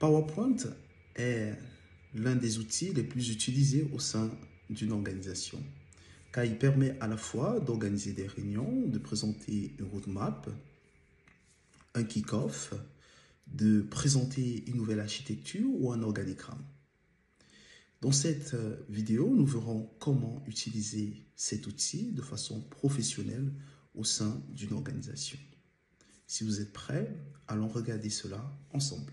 PowerPoint est l'un des outils les plus utilisés au sein d'une organisation, car il permet à la fois d'organiser des réunions, de présenter une roadmap, un kick-off, de présenter une nouvelle architecture ou un organigramme. Dans cette vidéo, nous verrons comment utiliser cet outil de façon professionnelle au sein d'une organisation. Si vous êtes prêts, allons regarder cela ensemble.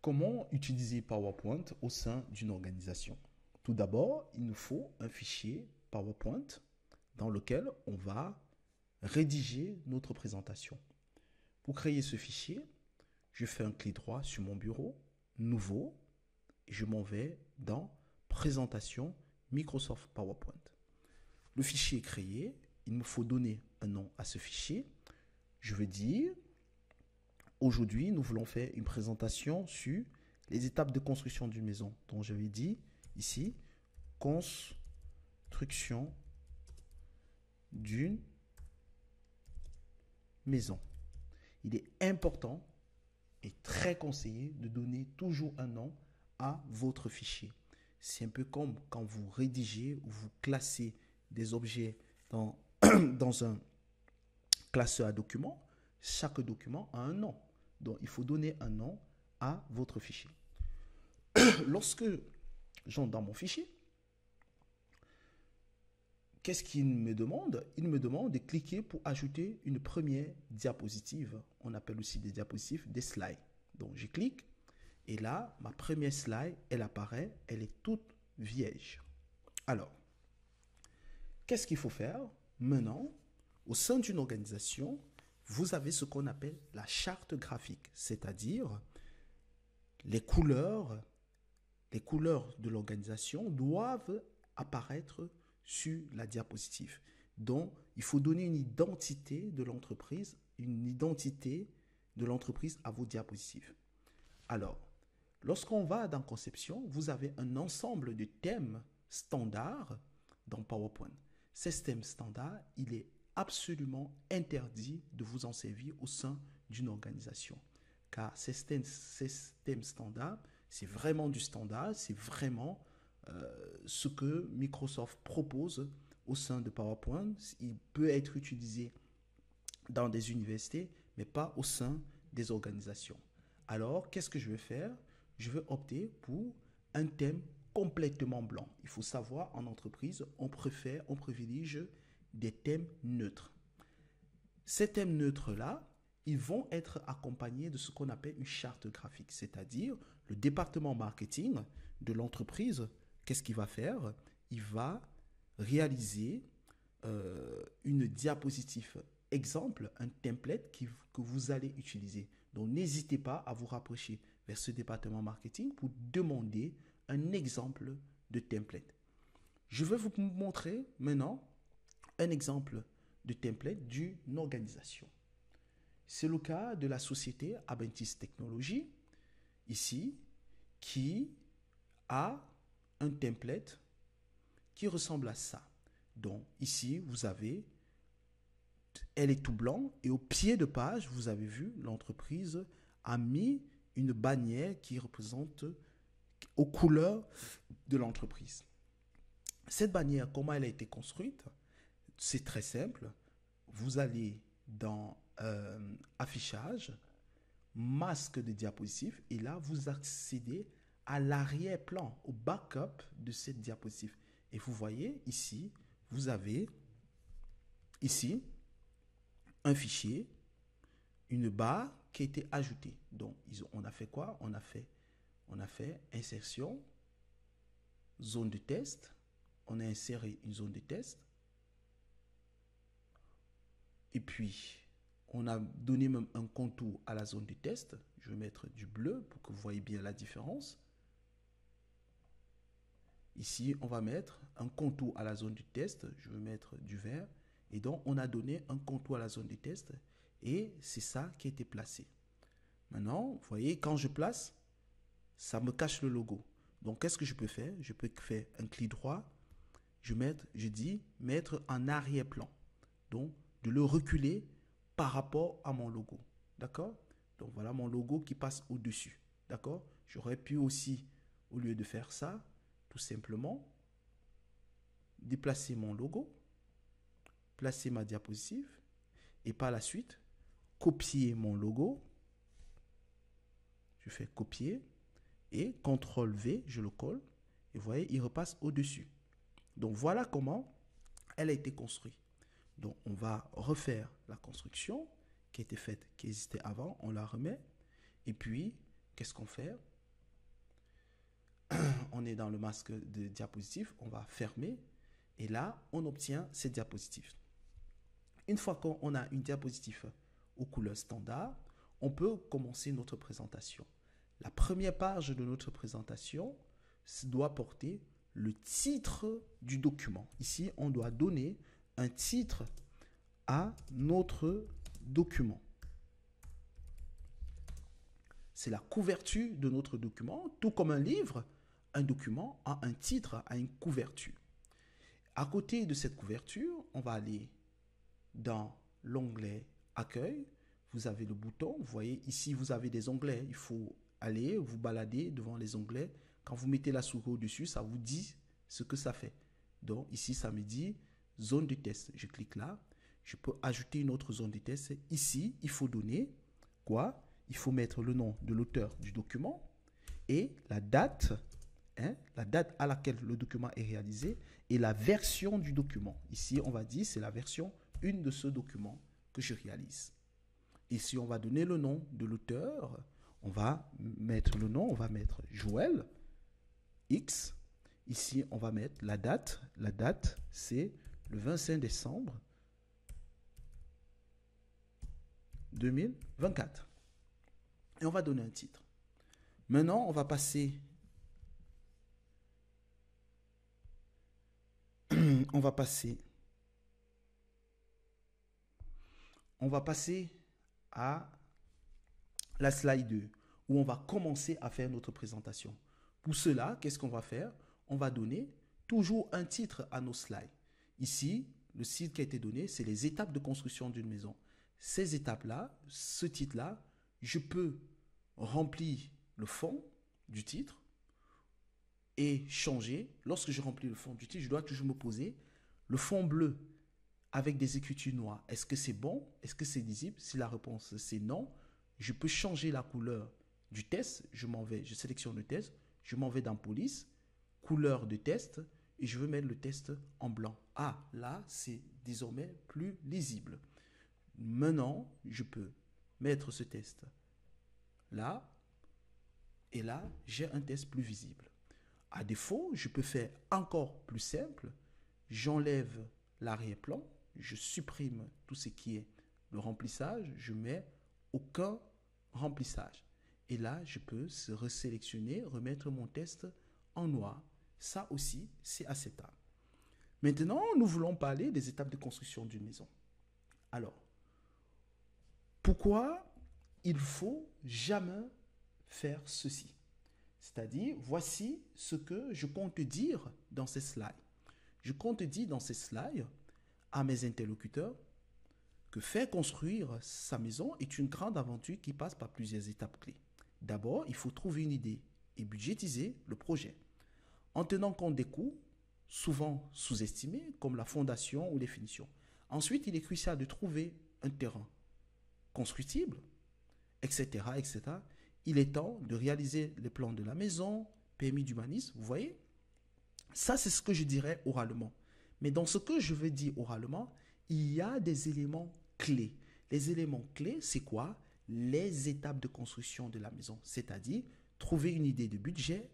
Comment utiliser PowerPoint au sein d'une organisation? Tout d'abord, il nous faut un fichier PowerPoint dans lequel on va rédiger notre présentation. Pour créer ce fichier, je fais un clic droit sur mon bureau, Nouveau, et je m'en vais dans Présentation Microsoft PowerPoint. Le fichier est créé, il me faut donner un nom à ce fichier. Je vais dire, aujourd'hui, nous voulons faire une présentation sur les étapes de construction d'une maison. Donc, je vais dire ici, construction d'une maison. Il est important et très conseillé de donner toujours un nom à votre fichier. C'est un peu comme quand vous rédigez ou vous classez des objets dans, dans un classeur à documents. Chaque document a un nom. Donc, il faut donner un nom à votre fichier. Lorsque j'entre dans mon fichier, qu'est-ce qu'il me demande? Il me demande de cliquer pour ajouter une première diapositive. On appelle aussi des diapositives des slides. Donc, je clique et là, ma première slide, elle apparaît. Elle est toute vierge. Alors, qu'est-ce qu'il faut faire? Maintenant, au sein d'une organisation, vous avez ce qu'on appelle la charte graphique, c'est-à-dire les couleurs de l'organisation doivent apparaître sur la diapositive. Donc, il faut donner une identité de l'entreprise, à vos diapositives. Alors, lorsqu'on va dans Conception, vous avez un ensemble de thèmes standards dans PowerPoint. Ces thèmes standards, il est absolument interdit de vous en servir au sein d'une organisation. Car ces thèmes standards, c'est vraiment du standard, c'est vraiment ce que Microsoft propose au sein de PowerPoint. Il peut être utilisé dans des universités, mais pas au sein des organisations. Alors, qu'est-ce que je vais faire? Je vais opter pour un thème complètement blanc. Il faut savoir, en entreprise, on privilégie des thèmes neutres. Ces thèmes neutres-là, ils vont être accompagnés de ce qu'on appelle une charte graphique, c'est-à-dire le département marketing de l'entreprise. Qu'est-ce qu'il va faire? Il va réaliser une diapositive exemple, un template que vous allez utiliser. Donc, n'hésitez pas à vous rapprocher vers ce département marketing pour demander un exemple de template. Je vais vous montrer maintenant un exemple de template d'une organisation. C'est le cas de la société Abentis Technologies, ici, qui a un template qui ressemble à ça. Donc, ici, vous avez, elle est tout blanc, et au pied de page, vous avez vu, l'entreprise a mis une bannière qui représente aux couleurs de l'entreprise. Cette bannière, comment elle a été construite? C'est très simple. Vous allez dans affichage, masque de diapositive, et là, vous accédez à l'arrière-plan, au backup de cette diapositive. Et vous voyez ici, vous avez ici un fichier, une barre qui a été ajoutée. Donc, on a fait quoi? On a fait insertion, zone de test. On a inséré une zone de test. Et puis, on a donné même un contour à la zone de test. Je vais mettre du bleu pour que vous voyez bien la différence. Ici, on va mettre un contour à la zone du test. Je vais mettre du vert. Et donc, on a donné un contour à la zone de test. Et c'est ça qui a été placé. Maintenant, vous voyez, quand je place, ça me cache le logo. Donc, qu'est-ce que je peux faire? Je peux faire un clic droit. Je dis mettre en arrière-plan. Donc, de le reculer par rapport à mon logo. D'accord? Donc, voilà mon logo qui passe au-dessus. D'accord? J'aurais pu aussi, au lieu de faire ça, tout simplement, déplacer mon logo, placer ma diapositive et par la suite, copier mon logo. Je fais copier et CTRL V, je le colle. Et vous voyez, il repasse au-dessus. Donc, voilà comment elle a été construite. Donc, on va refaire la construction qui a été faite, qui existait avant. On la remet. Et puis, qu'est-ce qu'on fait? On est dans le masque de diapositive. On va fermer. Et là, on obtient cette diapositive. Une fois qu'on a une diapositive aux couleurs standard, on peut commencer notre présentation. La première page de notre présentation doit porter le titre du document. Ici, on doit donner un titre à notre document. C'est la couverture de notre document. Tout comme un livre, un document a un titre, a une couverture. À côté de cette couverture, on va aller dans l'onglet Accueil. Vous avez le bouton. Vous voyez, ici, vous avez des onglets. Il faut aller vous balader devant les onglets. Quand vous mettez la souris au-dessus, ça vous dit ce que ça fait. Donc, ici, ça me dit zone de test. Je clique là. Je peux ajouter une autre zone de test. Ici, il faut donner quoi? Il faut mettre le nom de l'auteur du document et la date à laquelle le document est réalisé et la version du document. Ici, on va dire c'est la version 1 de ce document que je réalise. Ici, on va donner le nom de l'auteur. On va mettre le nom, on va mettre Joël X. Ici, on va mettre la date. La date, c'est le 25 décembre 2024. Et on va donner un titre. Maintenant, on va passer à la slide 2 où on va commencer à faire notre présentation. Pour cela, qu'est-ce qu'on va faire? On va donner toujours un titre à nos slides. Ici, le titre qui a été donné, c'est les étapes de construction d'une maison. Ces étapes-là, ce titre-là, je peux remplir le fond du titre et changer. Lorsque je remplis le fond du titre, je dois toujours me poser le fond bleu avec des écritures noires. Est-ce que c'est bon? Est-ce que c'est lisible? Si la réponse c'est non, je peux changer la couleur du test. Je sélectionne le test, je m'en vais dans police, couleur de test et je veux mettre le test en blanc. Ah, là, c'est désormais plus lisible. Maintenant, je peux mettre ce test là et là, j'ai un test plus visible. À défaut, je peux faire encore plus simple. J'enlève l'arrière-plan, je supprime tout ce qui est le remplissage, je mets aucun remplissage. Et là, je peux resélectionner, remettre mon test en noir. Ça aussi, c'est acceptable. Maintenant, nous voulons parler des étapes de construction d'une maison. Alors, pourquoi il faut jamais faire ceci? C'est-à-dire, voici ce que je compte dire dans ces slides. Je compte dire dans ces slides à mes interlocuteurs que faire construire sa maison est une grande aventure qui passe par plusieurs étapes clés. D'abord, il faut trouver une idée et budgétiser le projet. En tenant compte des coûts, souvent sous-estimés, comme la fondation ou les finitions. Ensuite, il est crucial de trouver un terrain constructible, etc., etc. Il est temps de réaliser les plans de la maison, permis d'urbanisme, vous voyez? Ça, c'est ce que je dirais oralement. Mais dans ce que je veux dire oralement, il y a des éléments clés. Les éléments clés, c'est quoi? Les étapes de construction de la maison. C'est-à-dire, trouver une idée de budget,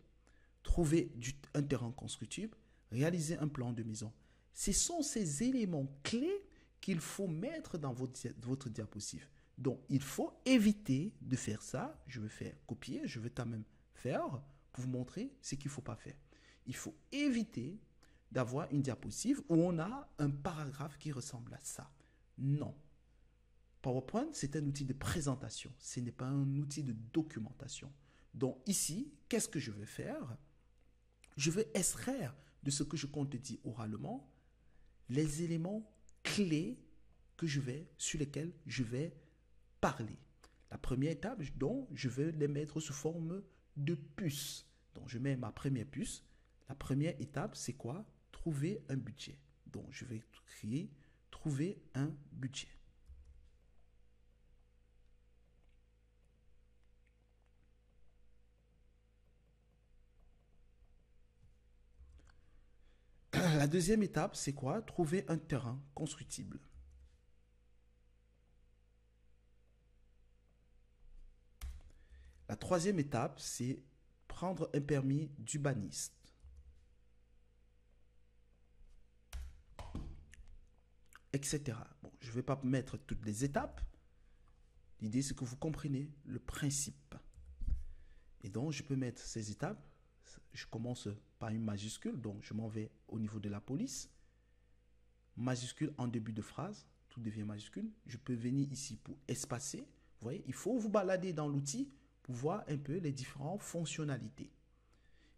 trouver un terrain constructible, réaliser un plan de maison. Ce sont ces éléments clés qu'il faut mettre dans votre diapositive. Donc, il faut éviter de faire ça. Je vais faire copier, je vais quand même faire pour vous montrer ce qu'il ne faut pas faire. Il faut éviter d'avoir une diapositive où on a un paragraphe qui ressemble à ça. Non. PowerPoint, c'est un outil de présentation. Ce n'est pas un outil de documentation. Donc ici, qu'est-ce que je vais faire? Je vais extraire de ce que je compte te dire oralement les éléments clés sur lesquels je vais parler. La première étape, donc, je vais les mettre sous forme de puces. Donc, je mets ma première puce. La première étape, c'est quoi? Trouver un budget. Donc, je vais créer trouver un budget. La deuxième étape, c'est quoi? Trouver un terrain constructible. La troisième étape, c'est prendre un permis d'urbaniste. Etc. Bon, je ne vais pas mettre toutes les étapes. L'idée, c'est que vous comprenez le principe. Et donc, je peux mettre ces étapes. Je commence par une majuscule, donc je m'en vais au niveau de la police. Majuscule en début de phrase, tout devient majuscule. Je peux venir ici pour espacer. Vous voyez, il faut vous balader dans l'outil pour voir un peu les différentes fonctionnalités.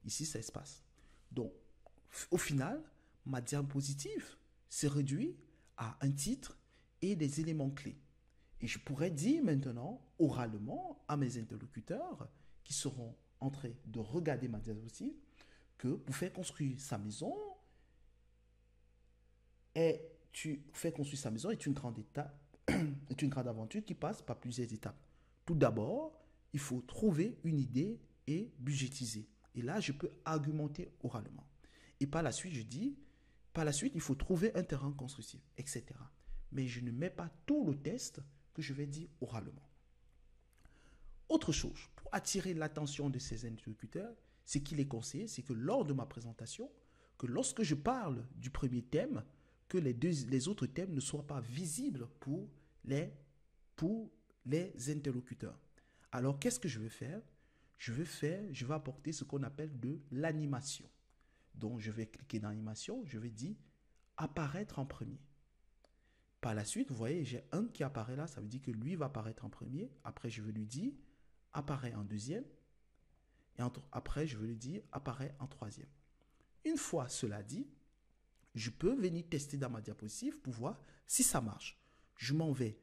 Ici, ça espace. Donc, au final, ma diapositive se réduit à un titre et des éléments clés. Et je pourrais dire maintenant, oralement, à mes interlocuteurs qui seront en train de regarder ma diapositive, que pour faire construire sa maison, est une grande étape, est une grande aventure qui passe par plusieurs étapes. Tout d'abord, il faut trouver une idée et budgétiser. Et là, je peux argumenter oralement. Et par la suite, je dis, il faut trouver un terrain constructif, etc. Mais je ne mets pas tout le test que je vais dire oralement. Autre chose, pour attirer l'attention de ces interlocuteurs, ce qu'il est conseillé, c'est que lors de ma présentation, que lorsque je parle du premier thème, que les autres thèmes ne soient pas visibles pour les interlocuteurs. Alors, qu'est-ce que je vais faire? Je vais apporter ce qu'on appelle de l'animation. Donc, je vais cliquer dans l'animation, je vais dire apparaître en premier. Par la suite, vous voyez, j'ai un qui apparaît là, ça veut dire que lui va apparaître en premier. Après, je vais lui dire apparaît en deuxième. Et après, je vais lui dire apparaît en troisième. Une fois cela dit, je peux venir tester dans ma diapositive pour voir si ça marche. Je m'en vais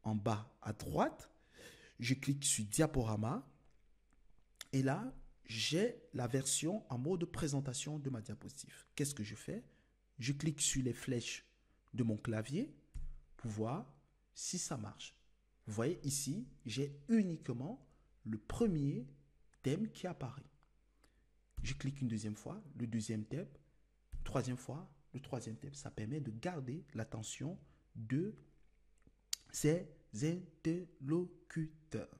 en bas à droite, je clique sur diaporama et là, j'ai la version en mode présentation de ma diapositive. Qu'est-ce que je fais? Je clique sur les flèches de mon clavier pour voir si ça marche. Vous voyez ici, j'ai uniquement le premier thème qui apparaît. Je clique une deuxième fois, le deuxième thème, troisième fois, le troisième thème. Ça permet de garder l'attention de ces interlocuteurs.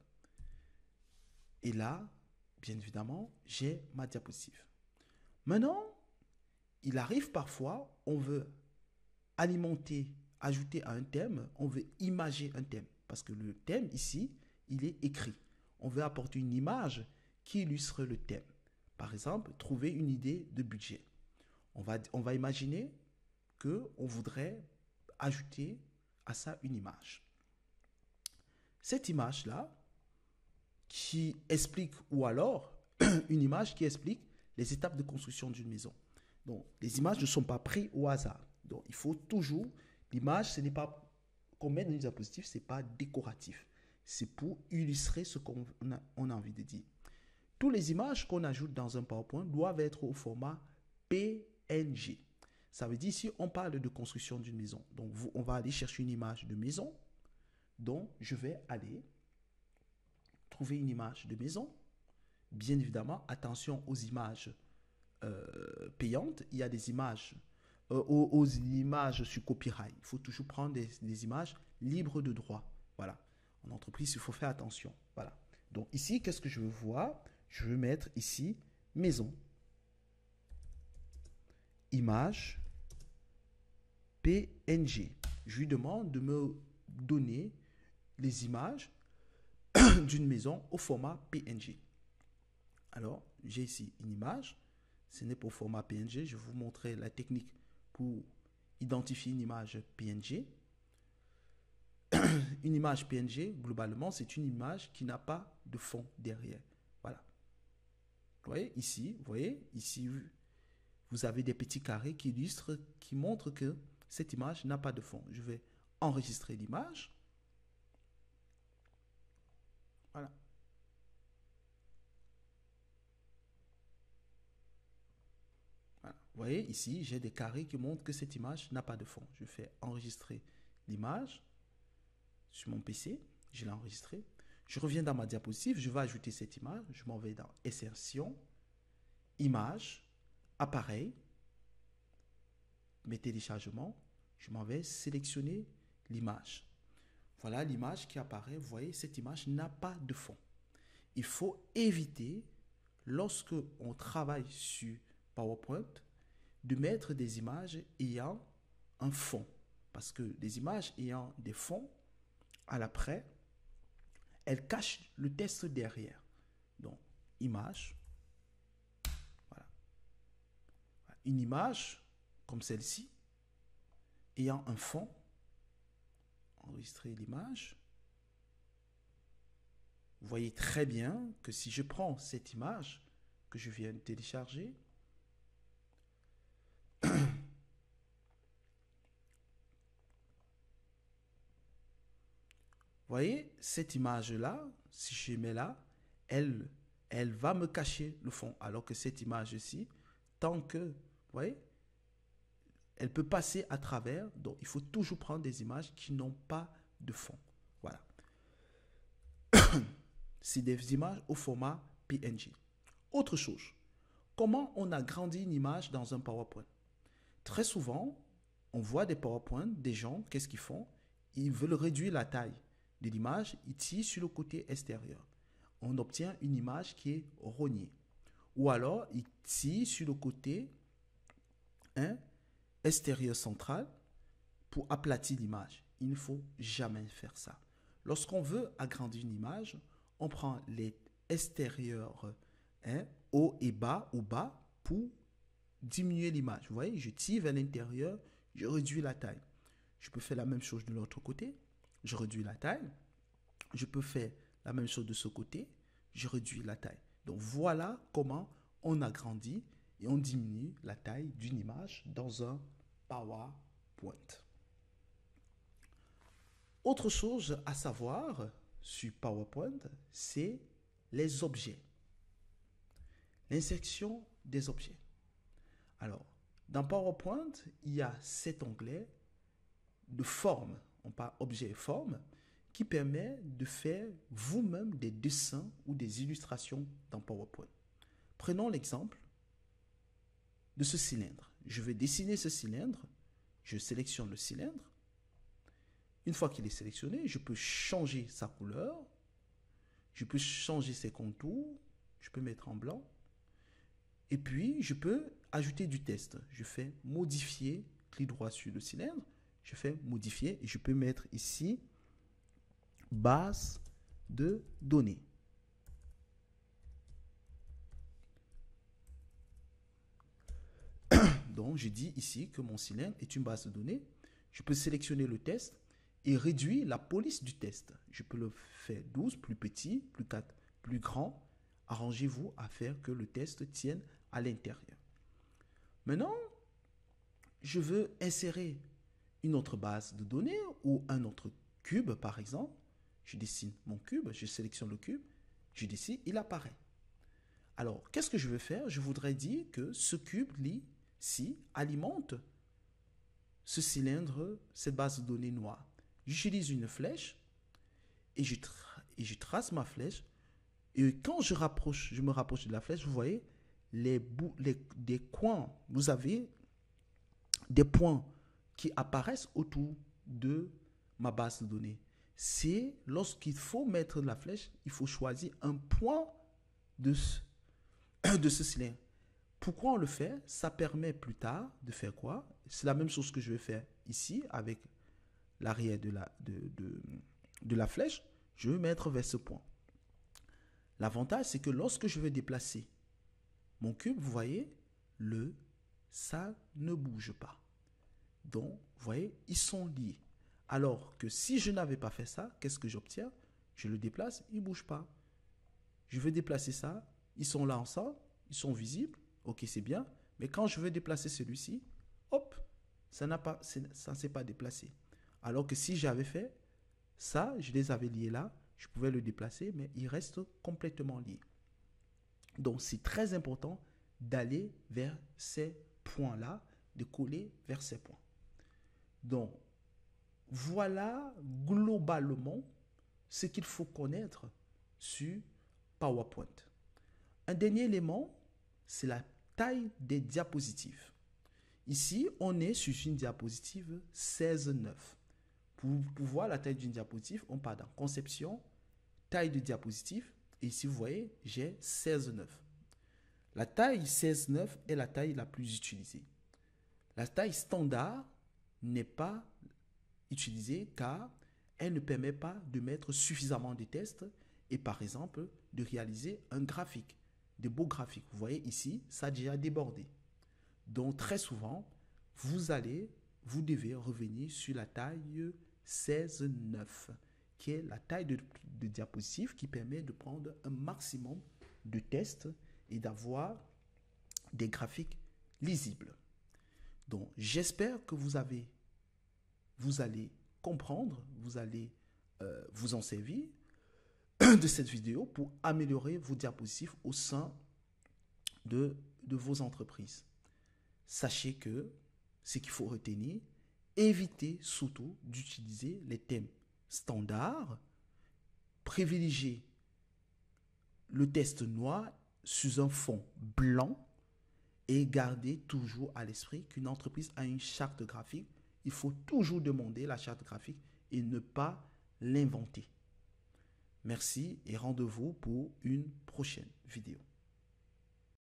Et là, bien évidemment, j'ai ma diapositive. Maintenant, il arrive parfois, on veut alimenter, ajouter à un thème, on veut imager un thème. Parce que le thème ici, il est écrit. On veut apporter une image qui illustre le thème. Par exemple, trouver une idée de budget. On va imaginer qu'on voudrait ajouter à ça une image. Cette image-là, qui explique, ou alors une image qui explique les étapes de construction d'une maison. Donc, les images ne sont pas prises au hasard. Donc, il faut toujours, l'image, ce n'est pas qu'on met dans une diapositive, ce n'est pas décoratif. C'est pour illustrer ce qu'on a envie de dire. Toutes les images qu'on ajoute dans un PowerPoint doivent être au format PNG. Ça veut dire si on parle de construction d'une maison. Donc, on va aller chercher une image de maison. Donc, je vais aller trouver une image de maison. Bien évidemment, attention aux images payantes. Il y a des images, aux images sur copyright. Il faut toujours prendre des images libres de droit. Voilà. En entreprise, il faut faire attention. Voilà. Donc ici, qu'est-ce que je veux voir? Je veux mettre ici maison. Image PNG. Je lui demande de me donner les images d'une maison au format PNG. Alors, j'ai ici une image. Ce n'est pas au format PNG. Je vais vous montrer la technique pour identifier une image PNG. Une image PNG, globalement, c'est une image qui n'a pas de fond derrière. Voilà. Vous voyez, ici, vous avez des petits carrés qui illustrent, qui montrent que cette image n'a pas de fond. Je vais enregistrer l'image. Voilà. Voilà. Vous voyez, ici, j'ai des carrés qui montrent que cette image n'a pas de fond. Je fais enregistrer l'image sur mon PC. Je l'ai enregistré. Je reviens dans ma diapositive. Je vais ajouter cette image. Je m'en vais dans Insertion, Image, Appareil, mes téléchargements. Je m'en vais sélectionner l'image. Voilà l'image qui apparaît. Vous voyez, cette image n'a pas de fond. Il faut éviter, lorsque on travaille sur PowerPoint, de mettre des images ayant un fond. Parce que les images ayant des fonds, à l'après, elles cachent le texte derrière. Donc, image. Voilà. Une image comme celle-ci, ayant un fond. Enregistrer l'image. Vous voyez très bien que si je prends cette image que je viens de télécharger, vous voyez, cette image-là, si je mets là, elle va me cacher le fond. Alors que cette image-ci, tant que, vous voyez, elle peut passer à travers. Donc, il faut toujours prendre des images qui n'ont pas de fond. Voilà. C'est des images au format PNG. Autre chose, comment on agrandit une image dans un PowerPoint? Très souvent, on voit des PowerPoint, des gens, qu'est-ce qu'ils font? Ils veulent réduire la taille de l'image, ils tirent sur le côté extérieur. On obtient une image qui est rognée. Ou alors, ils tirent sur le côté extérieur central pour aplatir l'image. Il ne faut jamais faire ça. Lorsqu'on veut agrandir une image, on prend les extérieurs haut et bas ou bas pour diminuer l'image. Vous voyez, je tire vers l'intérieur, je réduis la taille. Je peux faire la même chose de l'autre côté, je réduis la taille. Je peux faire la même chose de ce côté, je réduis la taille. Donc voilà comment on agrandit et on diminue la taille d'une image dans un PowerPoint. Autre chose à savoir sur PowerPoint, c'est les objets. L'insertion des objets. Alors, dans PowerPoint, il y a cet onglet de forme, on parle objet et forme, qui permet de faire vous-même des dessins ou des illustrations dans PowerPoint. Prenons l'exemple de ce cylindre. Je vais dessiner ce cylindre, je sélectionne le cylindre. Une fois qu'il est sélectionné, je peux changer sa couleur, je peux changer ses contours, je peux mettre en blanc, et puis je peux ajouter du texte. Je fais modifier, clic droit sur le cylindre, je fais modifier et je peux mettre ici base de données. Donc, je dis ici que mon cylindre est une base de données. Je peux sélectionner le test et réduire la police du test. Je peux le faire 12, plus petit, plus 4, plus grand. Arrangez-vous à faire que le test tienne à l'intérieur. Maintenant, je veux insérer une autre base de données ou un autre cube, par exemple. Je dessine mon cube, je sélectionne le cube, je dessine, il apparaît. Alors, qu'est-ce que je veux faire? Je voudrais dire que ce cube-ci alimente ce cylindre, cette base de données noire. J'utilise une flèche et je trace ma flèche. Et quand je me rapproche de la flèche, vous voyez des coins. Vous avez des points qui apparaissent autour de ma base de données. C'est lorsqu'il faut mettre la flèche, il faut choisir un point de ce cylindre. Pourquoi on le fait? Ça permet plus tard de faire quoi? C'est la même chose que je vais faire ici avec l'arrière de la flèche. Je vais mettre vers ce point. L'avantage, c'est que lorsque je vais déplacer mon cube, vous voyez, ça ne bouge pas. Donc, vous voyez, ils sont liés. Alors que si je n'avais pas fait ça, qu'est-ce que j'obtiens? Je le déplace, il ne bouge pas. Je veux déplacer ça, ils sont là ensemble, ils sont visibles, ok c'est bien, mais quand je veux déplacer celui-ci, hop, ça ne s'est pas déplacé. Alors que si j'avais fait ça, je les avais liés là, je pouvais le déplacer, mais il reste complètement lié. Donc c'est très important d'aller vers ces points-là, de coller vers ces points. Donc voilà globalement ce qu'il faut connaître sur PowerPoint. Un dernier élément, c'est la taille des diapositives. Ici, on est sur une diapositive 16:9. Pour voir la taille d'une diapositive, on part dans conception, taille de diapositive, et ici vous voyez, j'ai 16:9. La taille 16:9 est la taille la plus utilisée. La taille standard n'est pas utilisée car elle ne permet pas de mettre suffisamment de tests et par exemple de réaliser un graphique, de beaux graphiques. Vous voyez ici, ça a déjà débordé. Donc très souvent, vous devez revenir sur la taille 16:9, qui est la taille de diapositive qui permet de prendre un maximum de tests et d'avoir des graphiques lisibles. Donc j'espère que vous allez comprendre, vous allez vous en servir de cette vidéo pour améliorer vos diapositives au sein de vos entreprises. Sachez que ce qu'il faut retenir, évitez surtout d'utiliser les thèmes standards, privilégiez le texte noir sur un fond blanc et gardez toujours à l'esprit qu'une entreprise a une charte graphique. Il faut toujours demander la charte graphique et ne pas l'inventer. Merci et rendez-vous pour une prochaine vidéo.